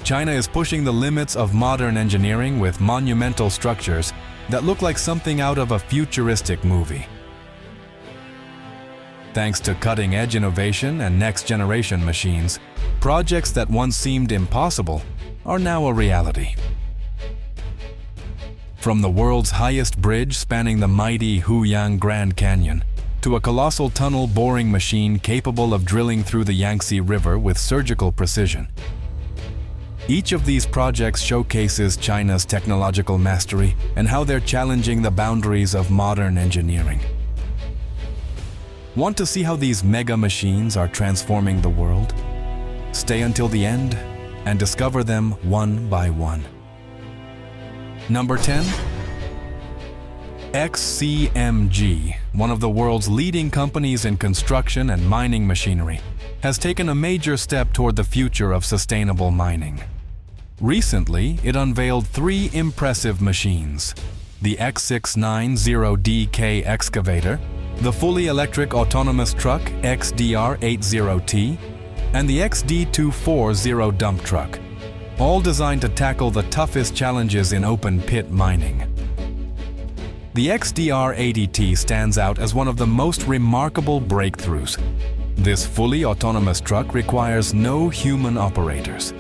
China is pushing the limits of modern engineering with monumental structures that look like something out of a futuristic movie. Thanks to cutting-edge innovation and next-generation machines, projects that once seemed impossible are now a reality. From the world's highest bridge spanning the mighty Huyang Grand Canyon to a colossal tunnel boring machine capable of drilling through the Yangtze River with surgical precision. Each of these projects showcases China's technological mastery and how they're challenging the boundaries of modern engineering. Want to see how these mega machines are transforming the world? Stay until the end and discover them one by one. Number 10. XCMG, one of the world's leading companies in construction and mining machinery, has taken a major step toward the future of sustainable mining. Recently, it unveiled 3 impressive machines: the X690DK excavator, the fully electric autonomous truck XDR80T, and the XD240 dump truck, all designed to tackle the toughest challenges in open-pit mining. The XDR80T stands out as one of the most remarkable breakthroughs. This fully autonomous truck requires no human operators.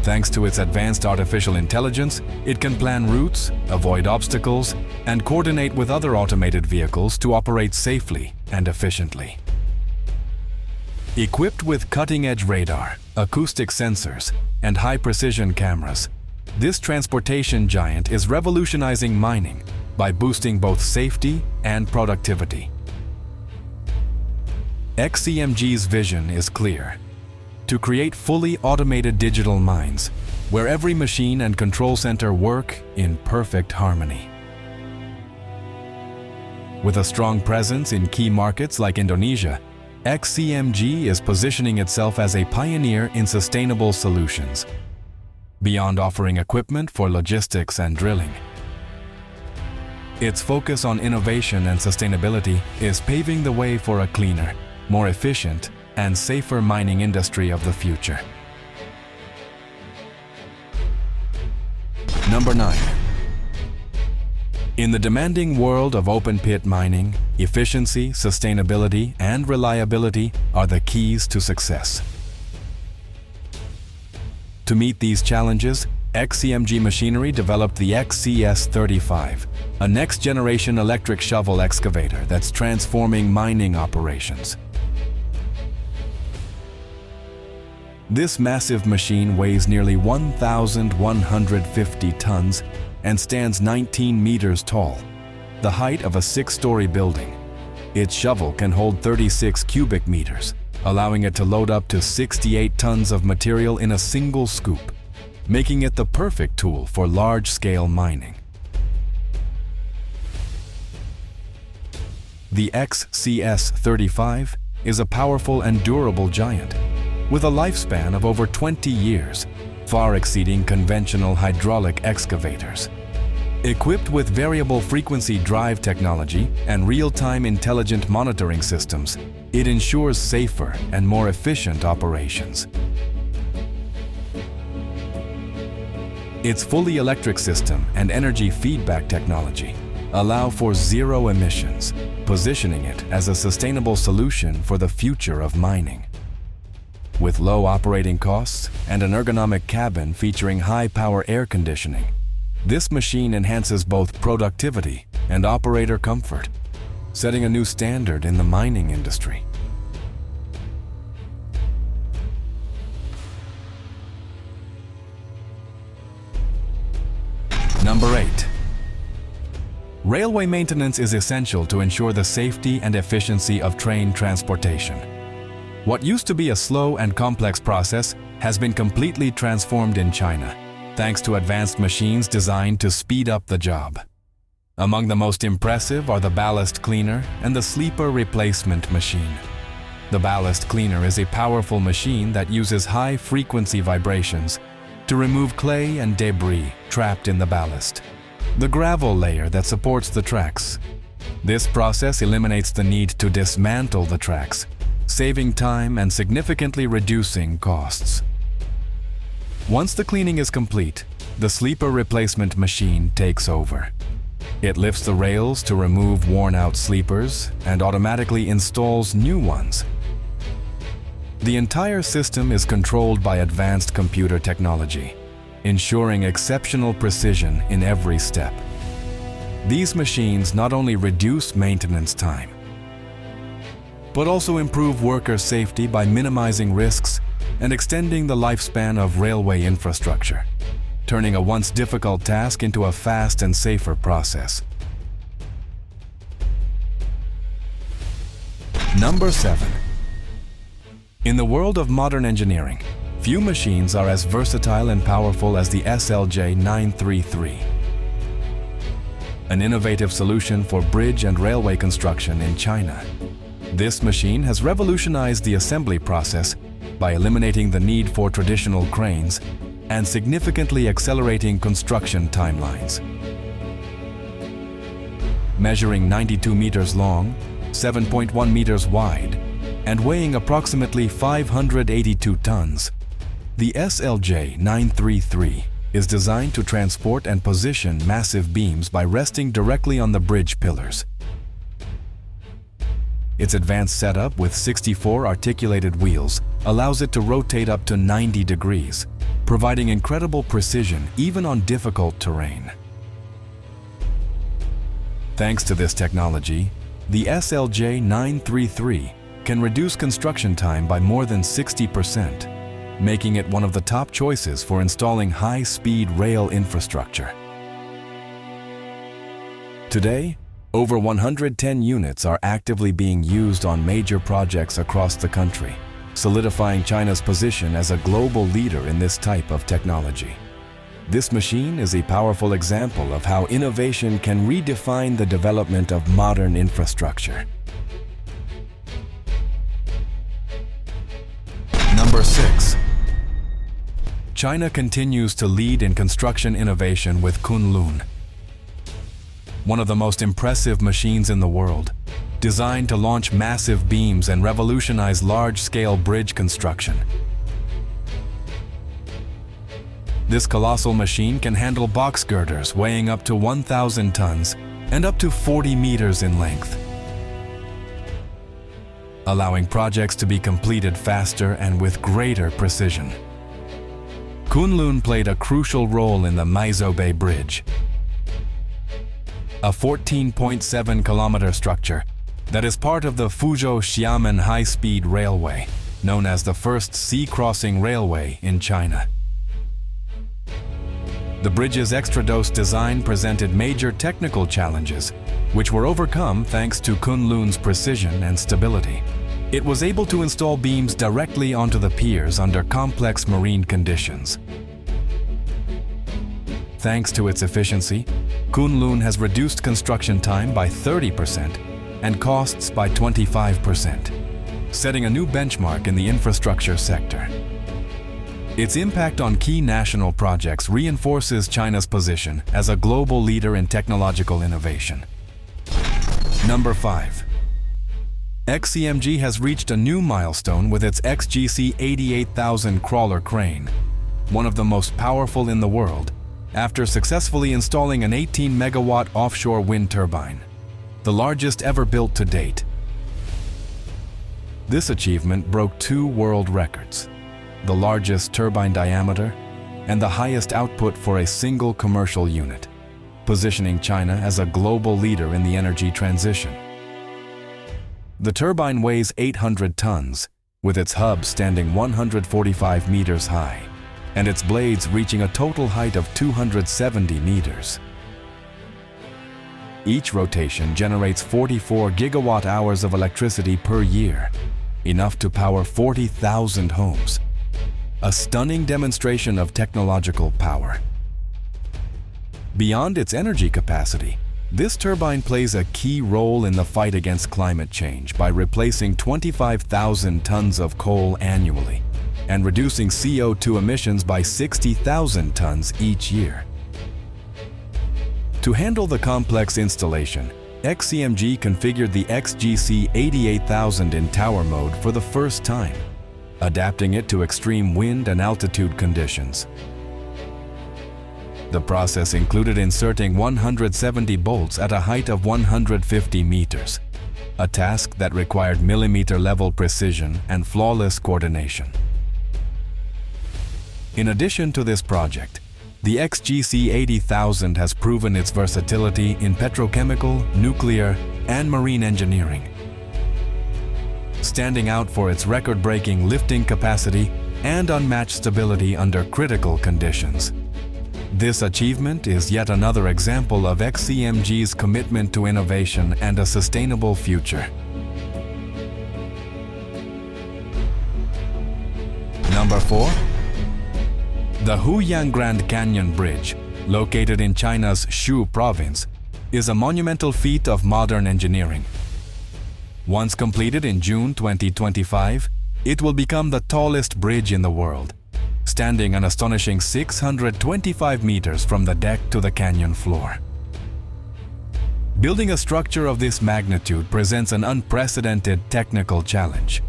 Thanks to its advanced artificial intelligence, it can plan routes, avoid obstacles, and coordinate with other automated vehicles to operate safely and efficiently. Equipped with cutting-edge radar, acoustic sensors, and high-precision cameras, this transportation giant is revolutionizing mining by boosting both safety and productivity. XCMG's vision is clear: to create fully automated digital mines, where every machine and control center work in perfect harmony. With a strong presence in key markets like Indonesia, XCMG is positioning itself as a pioneer in sustainable solutions, beyond offering equipment for logistics and drilling. Its focus on innovation and sustainability is paving the way for a cleaner, more efficient, and safer mining industry of the future. Number 9. In the demanding world of open-pit mining, efficiency, sustainability, and reliability are the keys to success. To meet these challenges, XCMG Machinery developed the XCS35, a next-generation electric shovel excavator that's transforming mining operations. This massive machine weighs nearly 1,150 tons and stands 19 meters tall, the height of a 6-story building. Its shovel can hold 36 cubic meters, allowing it to load up to 68 tons of material in a single scoop, making it the perfect tool for large-scale mining. The XCS35 is a powerful and durable giant, with a lifespan of over 20 years, far exceeding conventional hydraulic excavators. Equipped with variable frequency drive technology and real-time intelligent monitoring systems, it ensures safer and more efficient operations. Its fully electric system and energy feedback technology allow for zero emissions, positioning it as a sustainable solution for the future of mining. With low operating costs and an ergonomic cabin featuring high-power air conditioning, this machine enhances both productivity and operator comfort, setting a new standard in the mining industry. Number 8. Railway maintenance is essential to ensure the safety and efficiency of train transportation. What used to be a slow and complex process has been completely transformed in China, thanks to advanced machines designed to speed up the job. Among the most impressive are the ballast cleaner and the sleeper replacement machine. The ballast cleaner is a powerful machine that uses high-frequency vibrations to remove clay and debris trapped in the ballast, the gravel layer that supports the tracks. This process eliminates the need to dismantle the tracks, saving time and significantly reducing costs. Once the cleaning is complete, the sleeper replacement machine takes over. It lifts the rails to remove worn-out sleepers and automatically installs new ones. The entire system is controlled by advanced computer technology, ensuring exceptional precision in every step. These machines not only reduce maintenance time, but also improve worker safety by minimizing risks and extending the lifespan of railway infrastructure, turning a once difficult task into a fast and safer process. Number 7. In the world of modern engineering, few machines are as versatile and powerful as the SLJ-933. An innovative solution for bridge and railway construction in China. This machine has revolutionized the assembly process by eliminating the need for traditional cranes and significantly accelerating construction timelines. Measuring 92 meters long, 7.1 meters wide, and weighing approximately 582 tons, the SLJ-933 is designed to transport and position massive beams by resting directly on the bridge pillars. Its advanced setup with 64 articulated wheels allows it to rotate up to 90 degrees, providing incredible precision even on difficult terrain. Thanks to this technology, the SLJ-933 can reduce construction time by more than 60%, making it one of the top choices for installing high-speed rail infrastructure. Today, over 110 units are actively being used on major projects across the country, solidifying China's position as a global leader in this type of technology. This machine is a powerful example of how innovation can redefine the development of modern infrastructure. Number 6. China continues to lead in construction innovation with Kunlun, one of the most impressive machines in the world, designed to launch massive beams and revolutionize large-scale bridge construction. This colossal machine can handle box girders weighing up to 1,000 tons and up to 40 meters in length, allowing projects to be completed faster and with greater precision. Kunlun played a crucial role in the Maizhou Bay Bridge, a 14.7-kilometer structure that is part of the Fuzhou-Xiamen high-speed railway, known as the first sea-crossing railway in China. The bridge's extra-dose design presented major technical challenges, which were overcome thanks to Kunlun's precision and stability. It was able to install beams directly onto the piers under complex marine conditions. Thanks to its efficiency, Kunlun has reduced construction time by 30% and costs by 25%, setting a new benchmark in the infrastructure sector. Its impact on key national projects reinforces China's position as a global leader in technological innovation. Number 5. XCMG has reached a new milestone with its XGC 88,000 crawler crane, one of the most powerful in the world, after successfully installing an 18-megawatt offshore wind turbine, the largest ever built to date. This achievement broke 2 world records: the largest turbine diameter and the highest output for a single commercial unit, positioning China as a global leader in the energy transition. The turbine weighs 800 tons, with its hub standing 145 meters high, and its blades reaching a total height of 270 meters. Each rotation generates 44 gigawatt-hours of electricity per year, enough to power 40,000 homes. A stunning demonstration of technological power. Beyond its energy capacity, this turbine plays a key role in the fight against climate change by replacing 25,000 tons of coal annually and reducing CO2 emissions by 60,000 tons each year. To handle the complex installation, XCMG configured the XGC 88,000 in tower mode for the first time, adapting it to extreme wind and altitude conditions. The process included inserting 170 bolts at a height of 150 meters, a task that required millimeter-level precision and flawless coordination. In addition to this project, the XGC 80,000 has proven its versatility in petrochemical, nuclear, and marine engineering, standing out for its record-breaking lifting capacity and unmatched stability under critical conditions. This achievement is yet another example of XCMG's commitment to innovation and a sustainable future. Number 4. The Huyang Grand Canyon Bridge, located in China's Shu province, is a monumental feat of modern engineering. Once completed in June 2025, it will become the tallest bridge in the world, standing an astonishing 625 meters from the deck to the canyon floor. Building a structure of this magnitude presents an unprecedented technical challenge.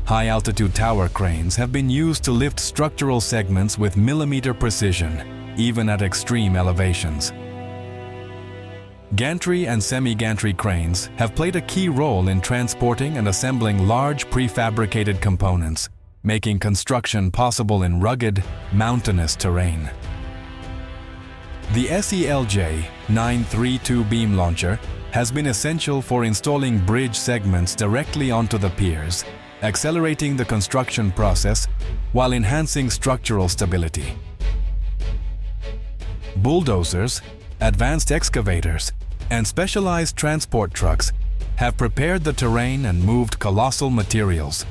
High-altitude tower cranes have been used to lift structural segments with millimeter precision, even at extreme elevations. Gantry and semi-gantry cranes have played a key role in transporting and assembling large prefabricated components, making construction possible in rugged, mountainous terrain. The SELJ 932 beam launcher has been essential for installing bridge segments directly onto the piers, accelerating the construction process while enhancing structural stability. Bulldozers, advanced excavators, and specialized transport trucks have prepared the terrain and moved colossal materials,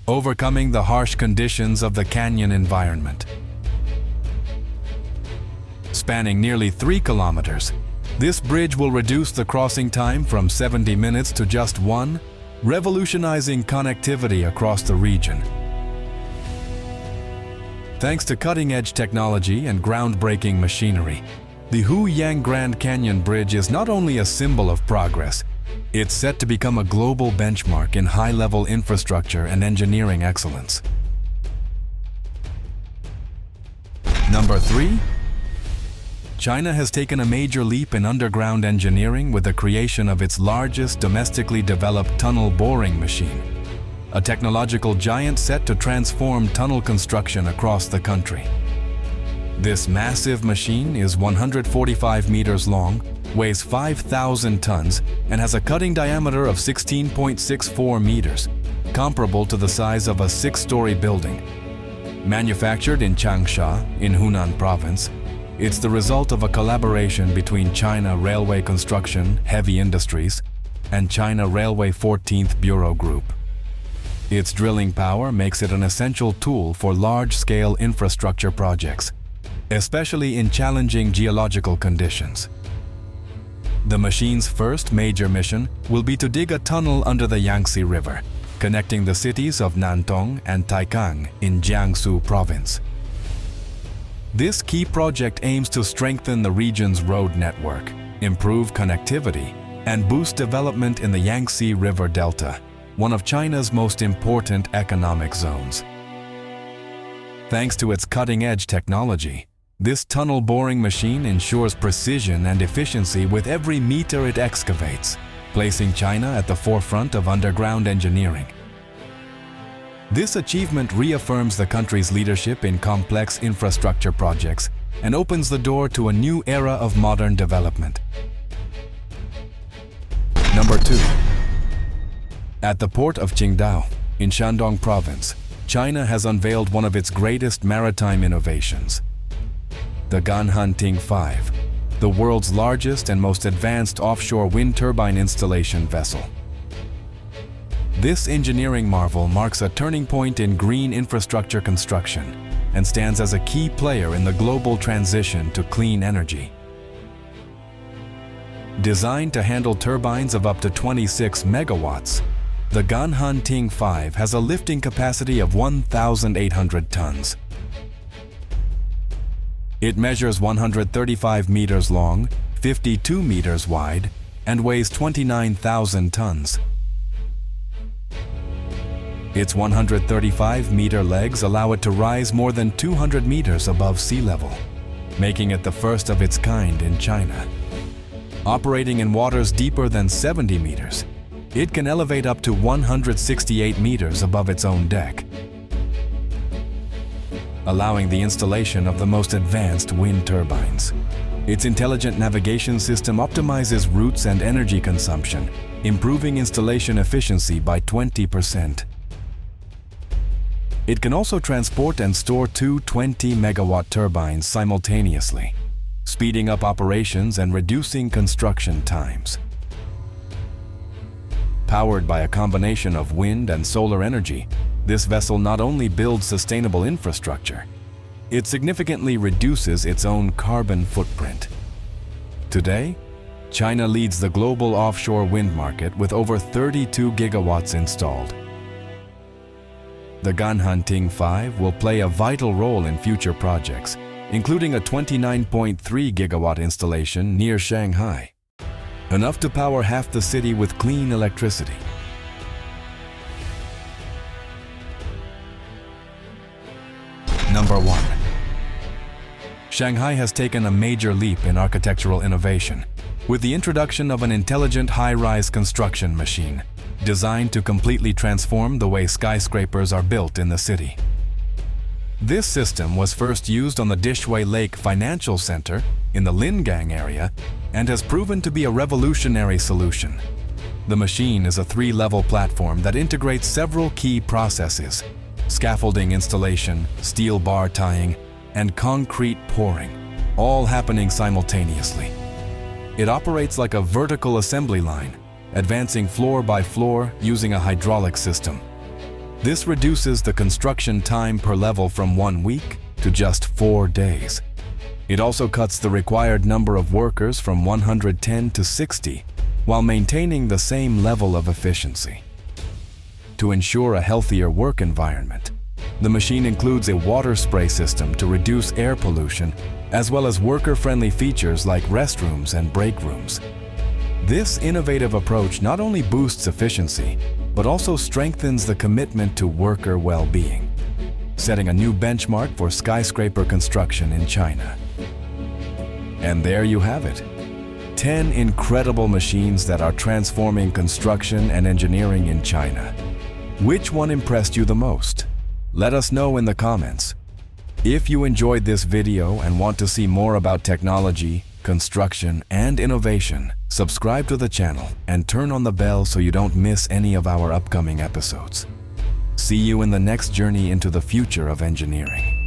overcoming the harsh conditions of the canyon environment. Spanning nearly 3 kilometers, this bridge will reduce the crossing time from 70 minutes to just 1, revolutionizing connectivity across the region. Thanks to cutting-edge technology and groundbreaking machinery, the Huyang Grand Canyon Bridge is not only a symbol of progress, it's set to become a global benchmark in high-level infrastructure and engineering excellence. Number 3. China has taken a major leap in underground engineering with the creation of its largest domestically developed tunnel boring machine, a technological giant set to transform tunnel construction across the country. This massive machine is 145 meters long, weighs 5,000 tons, and has a cutting diameter of 16.64 meters, comparable to the size of a 6-story building. Manufactured in Changsha, in Hunan Province, it's the result of a collaboration between China Railway Construction Heavy Industries and China Railway 14th Bureau Group. Its drilling power makes it an essential tool for large-scale infrastructure projects, especially in challenging geological conditions. The machine's first major mission will be to dig a tunnel under the Yangtze River, connecting the cities of Nantong and Taikang in Jiangsu Province. This key project aims to strengthen the region's road network, improve connectivity, and boost development in the Yangtze River Delta, one of China's most important economic zones. Thanks to its cutting-edge technology, this tunnel boring machine ensures precision and efficiency with every meter it excavates, placing China at the forefront of underground engineering. This achievement reaffirms the country's leadership in complex infrastructure projects and opens the door to a new era of modern development. Number 2. At the port of Qingdao, in Shandong Province, China has unveiled one of its greatest maritime innovations, the Ganhanting 5, the world's largest and most advanced offshore wind turbine installation vessel. This engineering marvel marks a turning point in green infrastructure construction and stands as a key player in the global transition to clean energy. Designed to handle turbines of up to 26 megawatts, the Ganhanting 5 has a lifting capacity of 1,800 tons. It measures 135 meters long, 52 meters wide, and weighs 29,000 tons. Its 135-meter legs allow it to rise more than 200 meters above sea level, making it the first of its kind in China. Operating in waters deeper than 70 meters, it can elevate up to 168 meters above its own deck, allowing the installation of the most advanced wind turbines. Its intelligent navigation system optimizes routes and energy consumption, improving installation efficiency by 20%. It can also transport and store two 20-megawatt turbines simultaneously, speeding up operations and reducing construction times. Powered by a combination of wind and solar energy, this vessel not only builds sustainable infrastructure, it significantly reduces its own carbon footprint. Today, China leads the global offshore wind market with over 32 gigawatts installed. The Ganhanting 5 will play a vital role in future projects, including a 29.3 gigawatt installation near Shanghai, enough to power half the city with clean electricity. Number 1. Shanghai has taken a major leap in architectural innovation with the introduction of an intelligent high-rise construction machine designed to completely transform the way skyscrapers are built in the city. This system was first used on the Dishui Lake Financial Center in the Lingang area and has proven to be a revolutionary solution. The machine is a 3-level platform that integrates several key processes: scaffolding installation, steel bar tying, and concrete pouring, all happening simultaneously. It operates like a vertical assembly line, advancing floor by floor using a hydraulic system. This reduces the construction time per level from 1 week to just 4 days. It also cuts the required number of workers from 110 to 60, while maintaining the same level of efficiency. To ensure a healthier work environment, the machine includes a water spray system to reduce air pollution, as well as worker-friendly features like restrooms and break rooms. This innovative approach not only boosts efficiency, but also strengthens the commitment to worker well-being, setting a new benchmark for skyscraper construction in China. And there you have it. 10 incredible machines that are transforming construction and engineering in China. Which one impressed you the most? Let us know in the comments. If you enjoyed this video and want to see more about technology, construction, and innovation, subscribe to the channel and turn on the bell so you don't miss any of our upcoming episodes. See you in the next journey into the future of engineering.